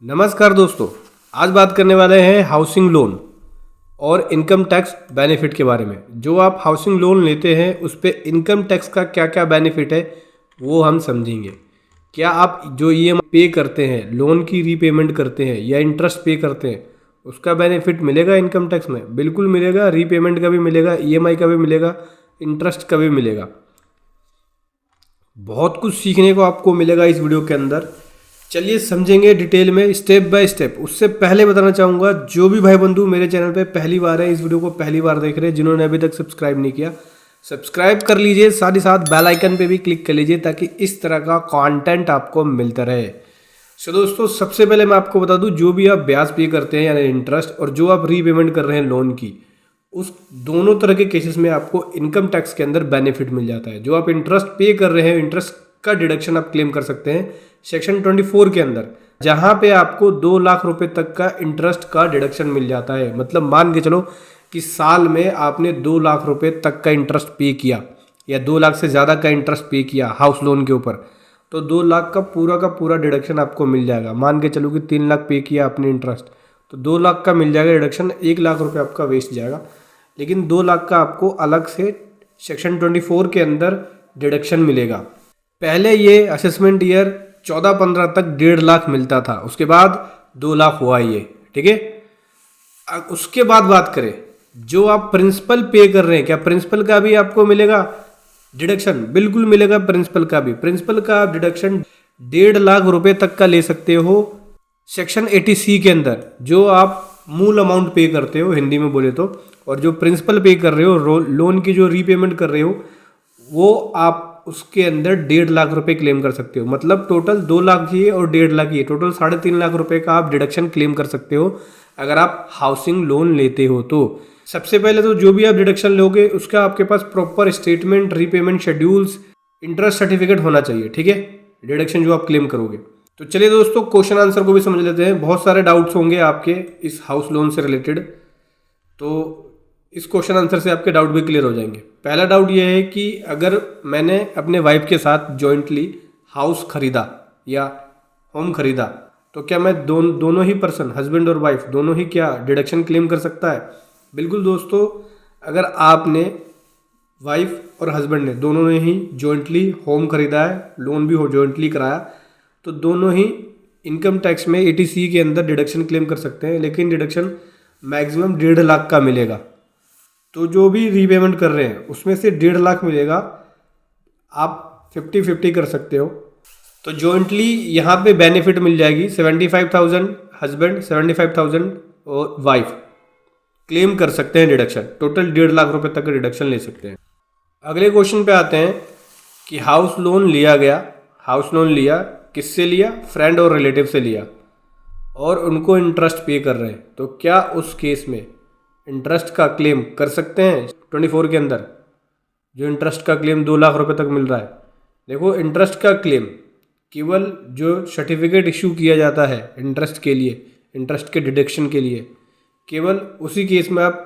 नमस्कार दोस्तों, आज बात करने वाले हैं हाउसिंग लोन और इनकम टैक्स बेनिफिट के बारे में। जो आप हाउसिंग लोन लेते हैं उस पर इनकम टैक्स का क्या क्या बेनिफिट है वो हम समझेंगे। क्या आप जो ईएमआई पे करते हैं, लोन की रीपेमेंट करते हैं या इंटरेस्ट पे करते हैं, उसका बेनिफिट मिलेगा इनकम टैक्स में? बिल्कुल मिलेगा। रीपेमेंट का भी मिलेगा, ईएमआई का भी मिलेगा, इंटरेस्ट का भी मिलेगा। बहुत कुछ सीखने को आपको मिलेगा इस वीडियो के अंदर। चलिए समझेंगे डिटेल में, स्टेप बाय स्टेप। उससे पहले बताना चाहूँगा, जो भी भाई बंधु मेरे चैनल पे पहली बार है, इस वीडियो को पहली बार देख रहे हैं, जिन्होंने अभी तक सब्सक्राइब नहीं किया, सब्सक्राइब कर लीजिए। साथ ही साथ बेल आइकन पे भी क्लिक कर लीजिए ताकि इस तरह का कंटेंट आपको मिलता रहे। सो दोस्तों, सबसे पहले मैं आपको बता दूं, जो भी आप ब्याज पे करते हैं यानी इंटरेस्ट, और जो आप रीपेमेंट कर रहे हैं लोन की, उस दोनों तरह के केसेस में आपको इनकम टैक्स के अंदर बेनिफिट मिल जाता है। जो आप इंटरेस्ट पे कर रहे हैं, इंटरेस्ट का डिडक्शन आप क्लेम कर सकते हैं सेक्शन 24 के अंदर, जहां पे आपको 2 लाख रुपए तक का इंटरेस्ट का डिडक्शन मिल जाता है। मतलब मान के चलो कि साल में आपने 2 लाख रुपए तक का इंटरेस्ट पे किया या 2 लाख से ज़्यादा का इंटरेस्ट पे किया हाउस लोन के ऊपर, तो 2 लाख का पूरा डिडक्शन आपको मिल जाएगा। मान के चलो कि 3 लाख पे किया आपने इंटरेस्ट, तो 2 लाख का मिल जाएगा डिडक्शन। 1 लाख रुपए आपका वेस्ट जाएगा, लेकिन 2 लाख का आपको अलग से सेक्शन 24 के अंदर डिडक्शन मिलेगा। पहले ये असेसमेंट ईयर 14-15 तक 1.5 लाख मिलता था, उसके बाद 2 लाख हुआ ये, ठीक है। अब उसके बाद बात करें, जो आप प्रिंसिपल पे कर रहे हैं, क्या प्रिंसिपल का भी आपको मिलेगा डिडक्शन? बिल्कुल मिलेगा प्रिंसिपल का भी। प्रिंसिपल का आप डिडक्शन 1.5 लाख रुपए तक का ले सकते हो सेक्शन 80C के अंदर, जो आप मूल अमाउंट पे करते हो हिंदी में बोले तो, और जो प्रिंसिपल पे कर रहे हो, लोन की जो रीपेमेंट कर रहे हो, वो आप उसके अंदर 1.5 लाख रुपए क्लेम कर सकते हो। मतलब टोटल 2 लाख ही है और 1.5 लाख ही है, टोटल 3.5 लाख रुपए का आप डिडक्शन क्लेम कर सकते हो अगर आप हाउसिंग लोन लेते हो तो। सबसे पहले तो जो भी आप डिडक्शन लोगे उसका आपके पास proper statement, repayment schedules, interest certificate होना चाहिए, ठीक है, डिडक्शन जो आप क्लेम करोगे। तो चलिए दोस्तों, क्वेश्चन आंसर को भी समझ लेते हैं। बहुत सारे डाउट्स होंगे आपके इस हाउस लोन से रिलेटेड, तो इस क्वेश्चन आंसर से आपके डाउट भी क्लियर हो जाएंगे। पहला डाउट ये है कि अगर मैंने अपने वाइफ के साथ जॉइंटली हाउस खरीदा या होम खरीदा, तो क्या मैं दोनों ही पर्सन, हस्बैंड और वाइफ दोनों ही, क्या डिडक्शन क्लेम कर सकता है? बिल्कुल दोस्तों, अगर आपने वाइफ और हस्बैंड ने दोनों ने ही जॉइंटली होम खरीदा है, लोन भी हो जॉइंटली कराया, तो दोनों ही इनकम टैक्स में 80C के अंदर डिडक्शन क्लेम कर सकते हैं, लेकिन डिडक्शन मैक्सिमम 1.5 लाख का मिलेगा। तो जो भी रीपेमेंट कर रहे हैं उसमें से 1.5 लाख मिलेगा, आप 50-50 कर सकते हो। तो जॉइंटली यहाँ पे बेनिफिट मिल जाएगी 75,000 हस्बैंड, 75,000 और वाइफ क्लेम कर सकते हैं डिडक्शन। टोटल 1.5 लाख रुपए तक का डिडक्शन ले सकते हैं। अगले क्वेश्चन पे आते हैं कि हाउस लोन लिया गया, हाउस लोन लिया, किससे लिया? फ्रेंड और रिलेटिव से लिया, और उनको इंटरेस्ट पे कर रहे हैं, तो क्या उस केस में इंटरेस्ट का क्लेम कर सकते हैं 24 के अंदर? जो इंटरेस्ट का क्लेम 2 लाख रुपए तक मिल रहा है। देखो, इंटरेस्ट का क्लेम केवल जो सर्टिफिकेट इशू किया जाता है इंटरेस्ट के लिए, इंटरेस्ट के डिडक्शन के लिए, केवल उसी केस में आप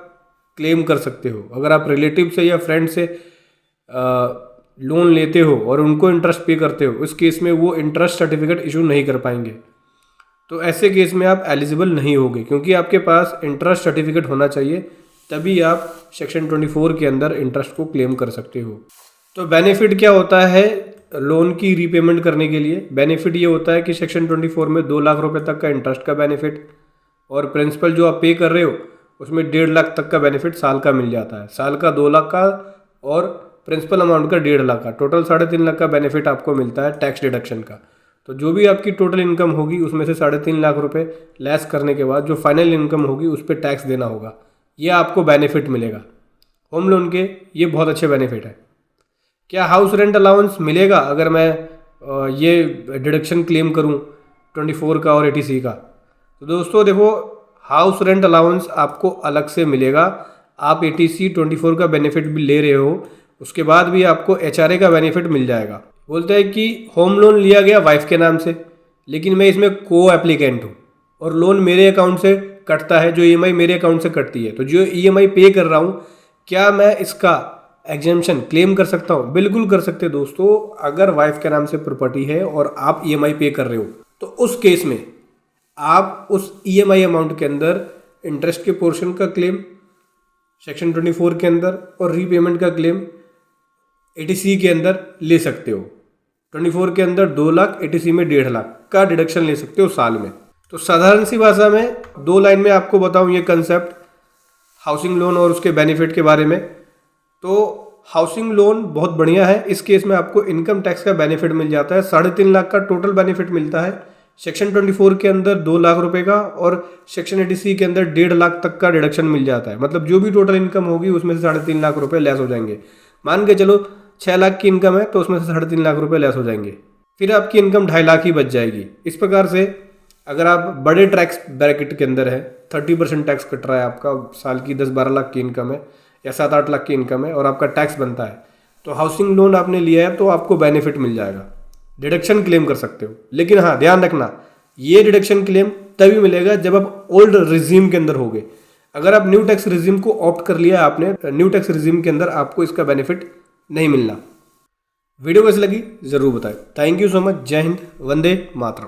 क्लेम कर सकते हो। अगर आप रिलेटिव से या फ्रेंड से लोन लेते हो और उनको इंटरेस्ट पे करते हो, उस केस में वो इंटरेस्ट सर्टिफिकेट इशू नहीं कर पाएंगे। तो ऐसे केस में आप एलिजिबल नहीं होगे, क्योंकि आपके पास इंटरेस्ट सर्टिफिकेट होना चाहिए, तभी आप सेक्शन 24 के अंदर इंटरेस्ट को क्लेम कर सकते हो। तो बेनिफिट क्या होता है लोन की रीपेमेंट करने के लिए? बेनिफिट ये होता है कि सेक्शन 24 में 2 लाख रुपए तक का इंटरेस्ट का बेनिफिट, और प्रिंसिपल जो आप पे कर रहे हो उसमें 1.5 लाख तक का बेनिफिट साल का मिल जाता है। साल का 2 लाख का और प्रिंसिपल अमाउंट का 1.5 लाख का, टोटल 3.5 लाख का बेनिफिट आपको मिलता है टैक्स डिडक्शन का। तो जो भी आपकी टोटल इनकम होगी उसमें से 3.5 लाख रुपए लेस करने के बाद जो फाइनल इनकम होगी उस पर टैक्स देना होगा, ये आपको बेनिफिट मिलेगा होम लोन के। ये बहुत अच्छे बेनिफिट है। क्या हाउस रेंट अलाउंस मिलेगा अगर मैं ये डिडक्शन क्लेम करूं 24 का और 80C का? तो दोस्तों देखो, हाउस रेंट अलाउंस आपको अलग से मिलेगा। आप 80C 24 का बेनिफिट भी ले रहे हो, उसके बाद भी आपको HRA का बेनिफिट मिल जाएगा। बोलते हैं कि होम लोन लिया गया वाइफ के नाम से, लेकिन मैं इसमें को एप्लीकेंट हूँ और लोन मेरे अकाउंट से कटता है, जो EMI मेरे अकाउंट से कटती है। तो जो EMI पे कर रहा हूँ, क्या मैं इसका एग्जेम्पशन क्लेम कर सकता हूँ? बिल्कुल कर सकते हैं दोस्तों। अगर वाइफ के नाम से प्रॉपर्टी है और आप EMI पे कर रहे हो, तो उस केस में आप उस EMI अमाउंट के अंदर इंटरेस्ट के पोर्शन का क्लेम सेक्शन 24 के अंदर और रीपेमेंट का क्लेम 80C के अंदर ले सकते हो। 24 के अंदर 2 लाख, 80C में 1.5 लाख का डिडक्शन ले सकते हो साल में। तो साधारण सी भाषा में 2 लाइन में आपको बताऊं ये कंसेप्ट हाउसिंग लोन और उसके बेनिफिट के बारे में। तो हाउसिंग लोन बहुत बढ़िया है। इस केस में आपको इनकम टैक्स का बेनिफिट मिल जाता है। 3.5 लाख का टोटल बेनिफिट मिलता है। सेक्शन 24 के अंदर 2 लाख रुपए का और सेक्शन 80C के अंदर 1.5 लाख तक का डिडक्शन मिल जाता है। मतलब जो भी टोटल इनकम होगी उसमें से 3.5 लाख रुपए लेस हो जाएंगे। मान के चलो 6 लाख की इनकम है तो उसमें से 3.5 लाख रुपए लेस हो जाएंगे, फिर आपकी इनकम 2.5 लाख ही बच जाएगी। इस प्रकार से अगर आप बड़े टैक्स ब्रैकेट के अंदर है, 30% टैक्स कट रहा है आपका, साल की 10-12 लाख की इनकम है या 7-8 लाख की इनकम है और आपका टैक्स बनता है, तो हाउसिंग लोन आपने लिया है तो आपको बेनिफिट मिल जाएगा, डिडक्शन क्लेम कर सकते हो। लेकिन हाँ, ध्यान रखना, ये डिडक्शन क्लेम तभी मिलेगा जब आप ओल्ड रिजीम के अंदर होगे। अगर आप न्यू टैक्स रिजीम को ऑप्ट कर लिया आपने, न्यू टैक्स रिजीम के अंदर आपको इसका बेनिफिट नहीं मिलना। वीडियो कैसी लगी जरूर बताएं। Thank you so much. जय हिंद, वंदे मातरम।